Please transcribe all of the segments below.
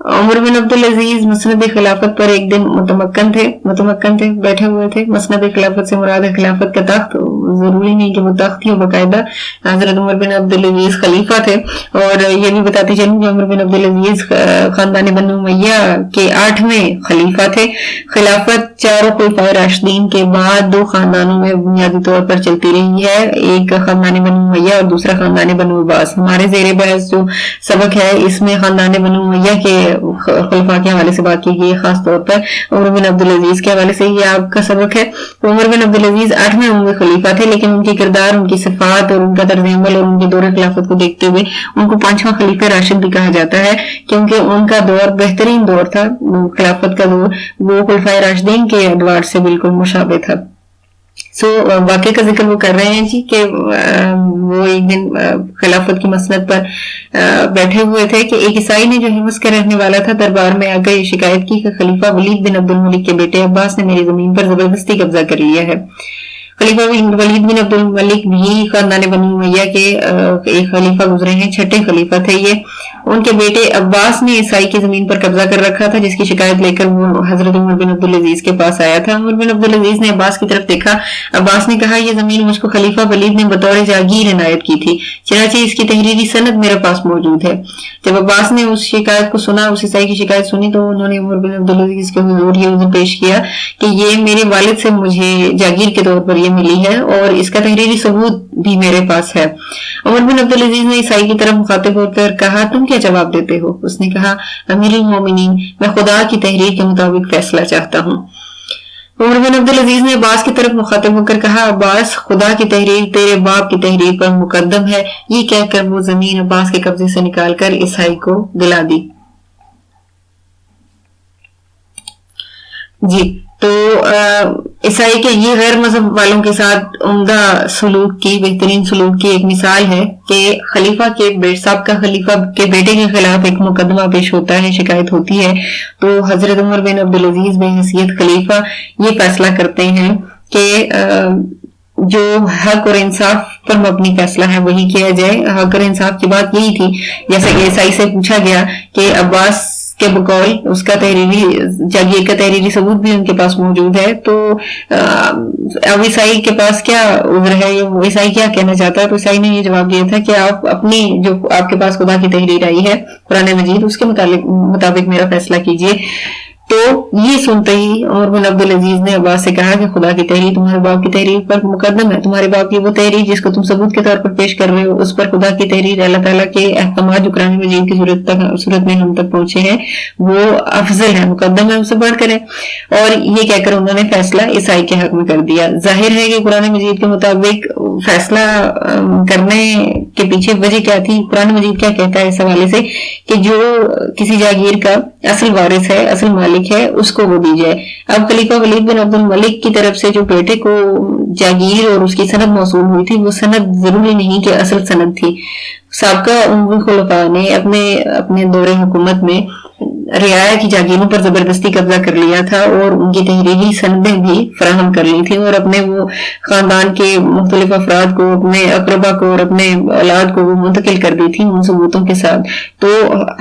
عمر بن عبد العزیز مسند خلافت پر ایک دن متمکن تھے بیٹھے ہوئے تھے. مسند خلافت سے مراد ہے خلافت کا تخت. ضروری نہیں کہ وہ تخت ہی ہو, باقاعدہ حضرت عمر بن عبد العزیز خلیفہ تھے. اور یہ بھی بتاتے چلوں کہ عمر بن عبد العزیز خاندان بنو امیہ کے 8ویں خلیفہ تھے. خلافت چاروں خلفائے راشدین کے بعد 2 خاندانوں میں بنیادی طور پر چلتی رہی ہے, ایک خاندان بنو امیہ اور دوسرا خاندان بنو عباس. ہمارے زیر بحث جو سبق ہے اس میں خاندان بنو امیہ کے خلفاء کے حوالے سے بات کی گئی, خاص طور پر عمر بن عبد العزیز کے حوالے سے یہ آپ کا سبق ہے. عمر بن عبد العزیز 8ویں عموی خلیفہ تھے, لیکن ان کے کردار, ان کی صفات اور ان کا طرز عمل اور ان کے دور خلافت کو دیکھتے ہوئے ان کو 5واں خلیفہ راشد بھی کہا جاتا ہے, کیونکہ ان کا دور بہترین دور تھا. خلافت کا دور وہ خلفائے راشدین کے ادوار سے بالکل مشابہ تھا. واقعے کا ذکر وہ کر رہے ہیں جی کہ وہ ایک دن خلافت کی مسند پر بیٹھے ہوئے تھے کہ ایک عیسائی نے جو حمص کا رہنے والا تھا دربار میں آ کر یہ شکایت کی کہ خلیفہ ولید بن عبد الملک کے بیٹے عباس نے میری زمین پر زبردستی قبضہ کر لیا ہے. خلیفہ ولید بن عبد الملک بھی خاندان بنو امیہ کے ایک خلیفہ گزرے ہیں, 6ٹھے خلیفہ تھے یہ. ان کے بیٹے عباس نے عیسائی کی زمین پر قبضہ کر رکھا تھا, جس کی شکایت لے کر وہ حضرت عمر بن عبد العزیز کے پاس آیا تھا. عمر بن عبد العزیز نے عباس کی طرف دیکھا. عباس نے کہا یہ زمین مجھ کو خلیفہ ولید نے بطور جاگیر عنایت کی تھی, چنانچہ اس کی تحریری سند میرے پاس موجود ہے. جب عباس نے اس شکایت کو سنا, اس عیسائی کی شکایت سنی, تو انہوں نے عمر بن عبد العزیز کے حضور یہ عذر پیش کیا کہ یہ میرے والد سے مجھے جاگیر کے طور پر یہ ملی ہے اور اس کا تحریری ثبوت بھی میرے پاس ہے. عمر بن عبد العزیز نے عیسائی کی طرف مخاطب ہو کر کہا تم کیا جواب دیتے ہو؟ اس نے کہا امیر المومنین میں خدا کی تحریر کے مطابق فیصلہ چاہتا ہوں. عمر بن عبد العزیز نے عباس کی طرف مخاطب ہو کر کہا عباس خدا کی تحریر تیرے باپ کی تحریر پر مقدم ہے. یہ کہہ کر وہ زمین عباس کے قبضے سے نکال کر عیسائی کو دلا دی. جی تو عیسائی کے یہ غیر مذہب والوں کے ساتھ عمدہ سلوک کی, بہترین سلوک کی ایک مثال ہے کہ خلیفہ کے سابقہ خلیفہ کے بیٹے کے خلاف ایک مقدمہ پیش ہوتا ہے, شکایت ہوتی ہے, تو حضرت عمر بن عبد العزیز بحیثیت خلیفہ یہ فیصلہ کرتے ہیں کہ جو حق اور انصاف پر مبنی فیصلہ ہے وہی کیا جائے. حق اور انصاف کی بات یہی تھی, جیسے کہ عیسائی سے پوچھا گیا کہ عباس کے بقول اس کا تحریری جاگیر کا تحریری ثبوت بھی ان کے پاس موجود ہے, تو اب عیسائی کے پاس کیا عذر ہے, وہ عیسائی کیا کہنا چاہتا ہے؟ تو عیسائی نے یہ جواب دیا تھا کہ آپ اپنی جو آپ کے پاس خدا کی تحریر آئی ہے قرآن مجید, اس کے مطابق میرا فیصلہ کیجیے. تو یہ سنتے ہی عمر بن عبد العزیز نے عباس سے کہا کہ خدا کی تحریر تمہارے باپ کی تحریر پر مقدم ہے. تمہارے باپ کی وہ تحریر جس کو تم ثبوت کے طور پر پیش کر رہے ہو, اس پر خدا کی تحریر اللہ تعالیٰ کے احکامات جو قرآن مجید کی صورت میں ہم تک پہنچے ہیں وہ افضل ہے, مقدم ہے, ان سے بڑھ کر ہے. اور یہ کہہ کر انہوں نے فیصلہ عیسائی کے حق میں کر دیا. ظاہر ہے کہ قرآن مجید کے مطابق فیصلہ کرنے کے پیچھے وجہ کیا تھی, قرآن مجید کیا کہتا ہے اس حوالے سے کہ جو کسی جاگیر کا اصل وارث ہے, اصل مالک ہے, اس کو وہ دی جائے. اب خلیفہ ولید بن عبد الملک کی طرف سے جو بیٹے کو جاگیر اور اس کی سند موصول ہوئی تھی, وہ سند ضروری نہیں کہ اصل سند تھی. سابقہ عموی خلفاء نے اپنے دور حکومت میں رعایا کی جاگیروں پر زبردستی قبضہ کر لیا تھا اور ان کی تحریری سندیں بھی فراہم کر لی تھی, اور اپنے وہ خاندان کے مختلف افراد کو, اپنے اقربا کو اور اپنے اولاد کو وہ منتقل کر دی تھی ان ثبوتوں کے ساتھ. تو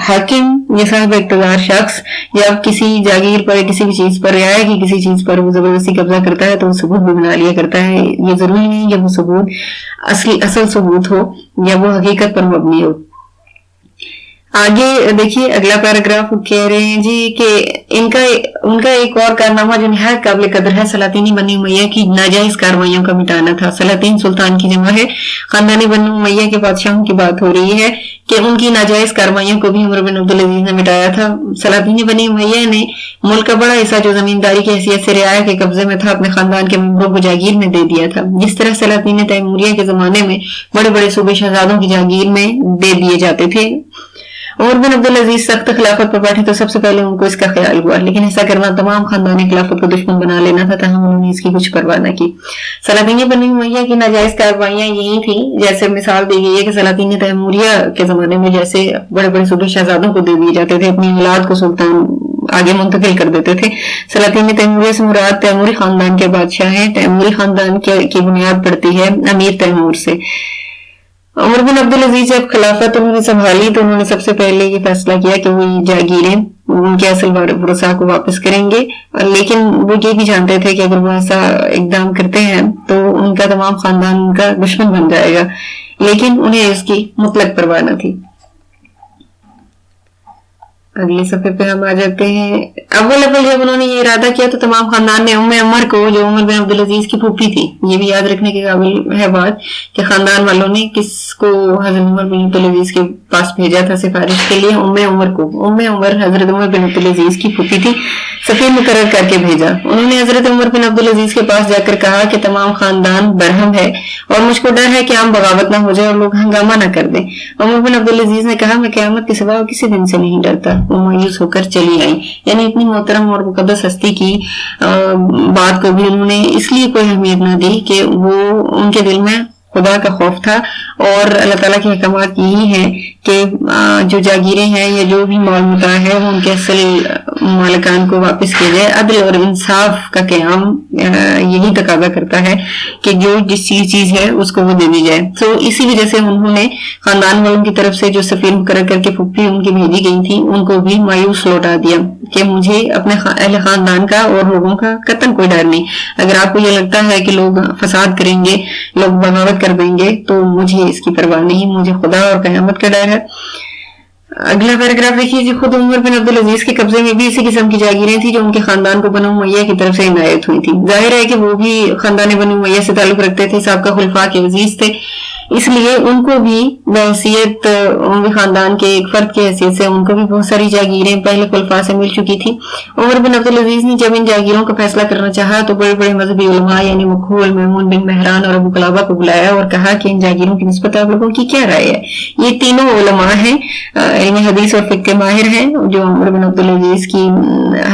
حاکم یا صاحب اقتدار شخص جب کسی جاگیر پر, کسی بھی چیز پر, رعایا کی کسی چیز پر وہ زبردستی قبضہ کرتا ہے تو وہ ثبوت بھی بنا لیا کرتا ہے. یہ ضروری نہیں کہ وہ ثبوت اصل ثبوت ہو یا وہ حقیقت پر مبنی ہو. آگے دیکھیے اگلا پیراگراف کہہ رہے ہیں جی کہ ان کا ایک اور کارنامہ جو نہایت قابل قدر ہے سلاطینی بنی امیہ کی ناجائز کاروائیوں کا مٹانا تھا. سلاطین سلطان کی جمع ہے, خاندان بنی امیہ کے بادشاہوں کی بات ہو رہی ہے کہ ان کی ناجائز کاروائیوں کو بھی عمر بن عبد العزیز نے مٹایا تھا. سلاطین بنی امیہ نے ملک کا بڑا حصہ جو زمینداری کی حیثیت سے رعایا کے قبضے میں تھا اپنے خاندان کے ممبروں کو جاگیر میں دے دیا تھا, جس طرح سلاطین تیموریہ کے زمانے میں بڑے بڑے صوبے شہزادوں کی جاگیر میں دے دیے جاتے تھے. عمر بن عبد العزیز سخت خلافت پر بیٹھے تو سب سے پہلے ان کو اس کا خیال ہوا, لیکن ایسا کرنا تمام خاندانی خلافت کو دشمن بنا لینا تھا, تاہم انہوں نے اس کی کچھ پرواہ نہ کی. سلاطین بنی امیہ کی ناجائز کاروائیاں یہی تھیں جیسے مثال دی گئی ہے کہ سلاطین تیموریہ کے زمانے میں جیسے بڑے بڑے صوبے شہزادوں کو دے دیے جاتے تھے, اپنی اولاد کو سلطان آگے منتقل کر دیتے تھے. سلاطین تیموریہ سے مراد تیموری خاندان کے بادشاہ ہیں. تیموری خاندان کی بنیاد پڑتی ہے امیر تیمور سے. عمر بن عبد العزیز جب خلافت انہوں نے سنبھالی تو انہوں نے سب سے پہلے یہ فیصلہ کیا کہ وہ جاگیریں ان کے اصل ورثاء کو واپس کریں گے، لیکن وہ یہ بھی جانتے تھے کہ اگر وہ ایسا اقدام کرتے ہیں تو ان کا تمام خاندان ان کا دشمن بن جائے گا، لیکن انہیں اس کی مطلق پرواہ نہ تھی۔ اگلے صفحے پہ ہم آ جاتے ہیں۔ اول جب انہوں نے یہ ارادہ کیا تو تمام خاندان نے عمر کو، جو عمر بن عبدالعزیز کی پھوپھی تھی، یہ بھی یاد رکھنے کے قابل ہے بات کہ خاندان والوں نے کس کو حضرت عمر بن عبدالعزیز کے پاس بھیجا تھا سفارش کے لیے؟ عمر کو۔ عمر حضرت عمر بن عبدالعزیز کی پھوپھی تھی، سفیر مقرر کر کے بھیجا۔ انہوں نے حضرت عمر بن عبدالعزیز کے پاس جا کر کہا کہ تمام خاندان برہم ہے اور مجھ کو ڈر ہے کہ عام بغاوت نہ ہو جائے اور لوگ ہنگامہ نہ کر دیں۔ عمر بن عبدالعزیز نے کہا میں قیامت کے سوا کسی دن سے نہیں ڈرتا۔ وہ مایوس ہو کر چلی آئی، یعنی اتنی محترم اور مقدس ہستی کی بات کو بھی انہوں نے اس لیے کوئی اہمیت نہ دی کہ وہ ان کے دل میں خدا کا خوف تھا، اور اللہ تعالیٰ کے احکامات یہی ہیں کہ جو جاگیریں ہیں یا جو بھی مال متاع ہے وہ ان کے اصل مالکان کو واپس کیا جائے۔ عدل اور انصاف کا قیام یہی تقاضا کرتا ہے کہ جو جس چیز ہے اس کو وہ دے دی جائے۔ تو اسی وجہ سے انہوں نے خاندان والوں کی طرف سے جو سفیر مقرر کر کے پھوپھی ان کی بھیجی گئی تھی ان کو بھی مایوس لوٹا دیا کہ مجھے اپنے اہل خاندان کا اور لوگوں کا قطعاً کوئی ڈر نہیں۔ اگر آپ کو یہ لگتا ہے کہ لوگ فساد کریں گے، لوگ بغاوت کر دیں گے، تو مجھے اس کی پرواہ نہیں، مجھے خدا اور قیامت کا ڈر ہے۔ اگلا پیراگراف دیکھیے جی۔ خود عمر بن عبدالعزیز کے قبضے میں بھی اسی قسم کی جاگیریں تھیں جو ان کے خاندان کو بنو امیہ کی طرف سے عنایت ہوئی تھی۔ ظاہر ہے کہ وہ بھی خاندان بنو امیہ سے تعلق رکھتے تھے، سابقہ خلفاء کے عزیز تھے، اس لیے ان کو بھی بحیثیت ان کے خاندان کے ایک فرد کی حیثیت سے ان کو بھی بہت ساری جاگیریں پہلے خلفاء سے مل چکی تھی۔ عمر بن عبدالعزیز نے جب ان جاگیروں کا فیصلہ کرنا چاہا تو بڑے بڑے مذہبی علماء یعنی مکحول، میمون بن مہران اور ابو قلابہ کو بلایا اور کہا کہ ان جاگیروں کی نسبت آپ لوگوں کی کیا رائے ہے؟ یہ تینوں علماء ہیں، علم حدیث اور فقہ کے ماہر ہیں، جو عمر بن عبدالعزیز کی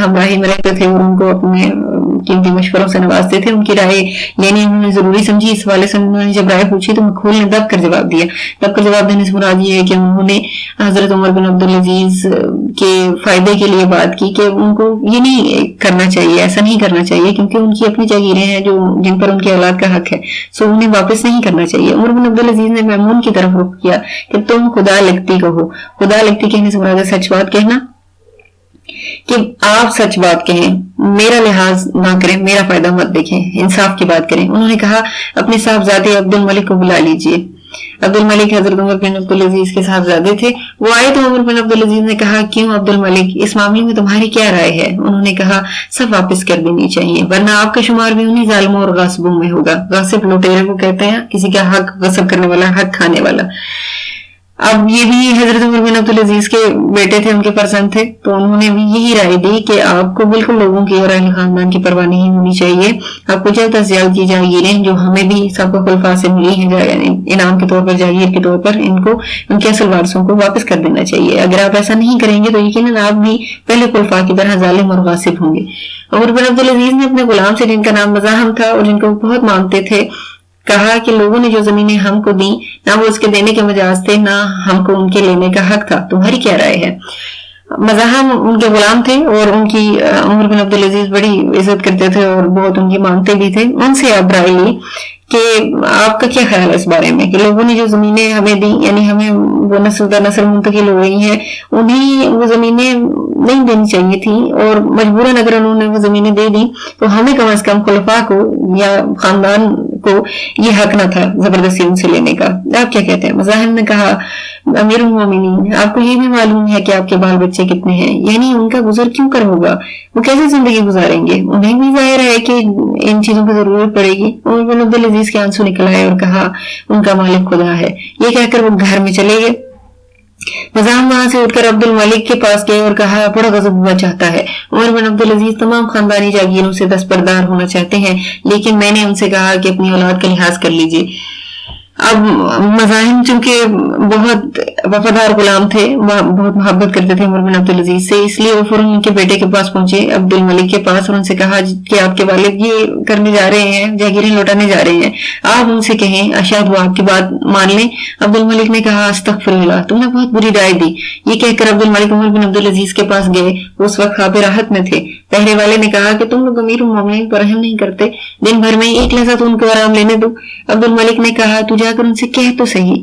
ہمراہی میں رہتے تھے اور ان کو اپنے قیمتی مشوروں سے نوازتے تھے۔ ان کی رائے یعنی انہوں نے ضروری سمجھی، اس والے سے انہوں نے جب رائے پوچھی تو مکحول نے دب کر جواب دیا۔ دب کر جواب دینے سے مراد یہ ہے کہ انہوں نے حضرت عمر بن عبدالعزیز کے فائدے کے لیے بات کی کہ ان کو یہ نہیں کرنا چاہیے، ایسا نہیں کرنا چاہیے، کیونکہ ان کی اپنی جاگیریں ہیں جو جن پر ان کے اولاد کا حق ہے، سو انہیں واپس نہیں کرنا چاہیے۔ عمر بن عبدالعزیز نے میمون کی طرف رخ کیا کہ تم خدا لگتی کہو۔ خدا لگتی کہنے سے مراد ہے سچ بات کہنا، کہ آپ سچ بات کہیں، میرا لحاظ نہ کریں، میرا فائدہ مت دیکھیں، انصاف کی بات کریں۔ انہوں نے کہا اپنے صاحبزادے عبد الملک کو بلا لیجئے۔ عبد الملک حضرت عمر بن عبدالعزیز کے صاحبزادے تھے۔ وہ آئے تو عمر بن عبدالعزیز نے کہا کیوں عبد الملک، اس معاملے میں تمہاری کیا رائے ہے؟ انہوں نے کہا سب واپس کر دینی چاہیے، ورنہ آپ کا شمار بھی انہی ظالموں اور غاصبوں میں ہوگا۔ غاصب لوٹیرے کو کہتے ہیں، کسی کا حق غصب کرنے والا، حق کھانے والا۔ اب یہ بھی حضرت عمر بن عبدالعزیز کے بیٹے تھے، ان کے فرزند تھے، تو انہوں نے بھی یہی رائے دی کہ آپ کو بالکل لوگوں کی اور اہل خاندان کی پرواہ نہیں ہونی چاہیے، آپ کو جلد از جلد کی جاگیریں جو ہمیں بھی سابقہ خلفاء سے ملی ہیں انعام کے طور پر، جاگیر کے طور پر، ان کو ان کے اصل وارثوں کو واپس کر دینا چاہیے۔ اگر آپ ایسا نہیں کریں گے تو یقیناً آپ بھی پہلے خلفاء کی طرح ظالم اور غاصب ہوں گے۔ عمر بن عبدالعزیز نے اپنے غلام سے جن کا نام مزاحم تھا اور جن کو بہت مانتے تھے کہا کہ لوگوں نے جو زمینیں ہم کو دی نہ وہ اس کے دینے کے مجاز تھے، نہ ہم کو ان کے لینے کا حق تھا، تمہاری کیا رائے ہے؟ مزاحم ان کے غلام تھے اور ان کی عمر بن عبدالعزیز بڑی عزت کرتے تھے اور بہت ان کی مانتے بھی تھے۔ ان سے اب رائے لی کہ آپ کا کیا خیال ہے اس بارے میں کہ لوگوں نے جو زمینیں ہمیں دی، یعنی ہمیں وہ نسل در نسل منتقل ہو گئی ہیں، انہیں وہ زمینیں نہیں دینی چاہیے تھی، اور مجبوراً اگر انہوں نے وہ زمینیں دے دی تو ہمیں کم از کم خلفاء کو یا خاندان کو یہ حق نہ تھا زبردستی ان سے لینے کا۔ آپ کیا کہتے ہیں؟ مزاحم نے کہا امیر المومنین، آپ کو یہ بھی معلوم ہے کہ آپ کے بال بچے کتنے ہیں، یعنی ان کا گزر کیوں کر ہوگا، وہ کیسے زندگی گزاریں گے، انہیں بھی ظاہر ہے کہ ان چیزوں کی ضرورت پڑے گی۔ عمر بن عبدالعزیز کے آنسو نکل آئے اور کہا ان کا مالک خدا ہے۔ یہ کہہ کر وہ گھر میں چلے گئے۔ مزاحم وہاں سے اٹھ کر عبد الملک کے پاس گئے اور کہا بڑا غضب ہوا چاہتا ہے، عمر بن عبدالعزیز تمام خاندانی جاگیروں سے دستبردار ہونا چاہتے ہیں، لیکن میں نے ان سے کہا کہ اپنی اولاد کا لحاظ کر لیجئے۔ اب مزاحم چونکہ بہت وفادار غلام تھے، بہت محبت کرتے تھے عمر بن عبدالعزیز سے، اس لیے وہ فوراً ان کے بیٹے کے پاس پہنچے، عبد الملک کے پاس، اور ان سے کہا کہ آپ کے والد یہ کرنے جا رہے ہیں، جاگیریں لوٹانے جا رہے ہیں، آپ ان سے کہیں شاید وہ آپ کی بات مان لیں۔ عبد الملک نے کہا استغفر اللہ، تم نے بہت بری رائے دی۔ یہ کہہ کر عبد الملک عمر بن عبدالعزیز کے پاس گئے، اس وقت خواب راحت میں تھے۔ پہرے والے نے کہا کہ تم لوگ امیر المومنین پر رحم نہیں کرتے، دن بھر میں ایک لحظہ تو ان کو آرام لینے دو۔ عبد الملک نے کہا تو جا کر ان سے کہہ تو صحیح۔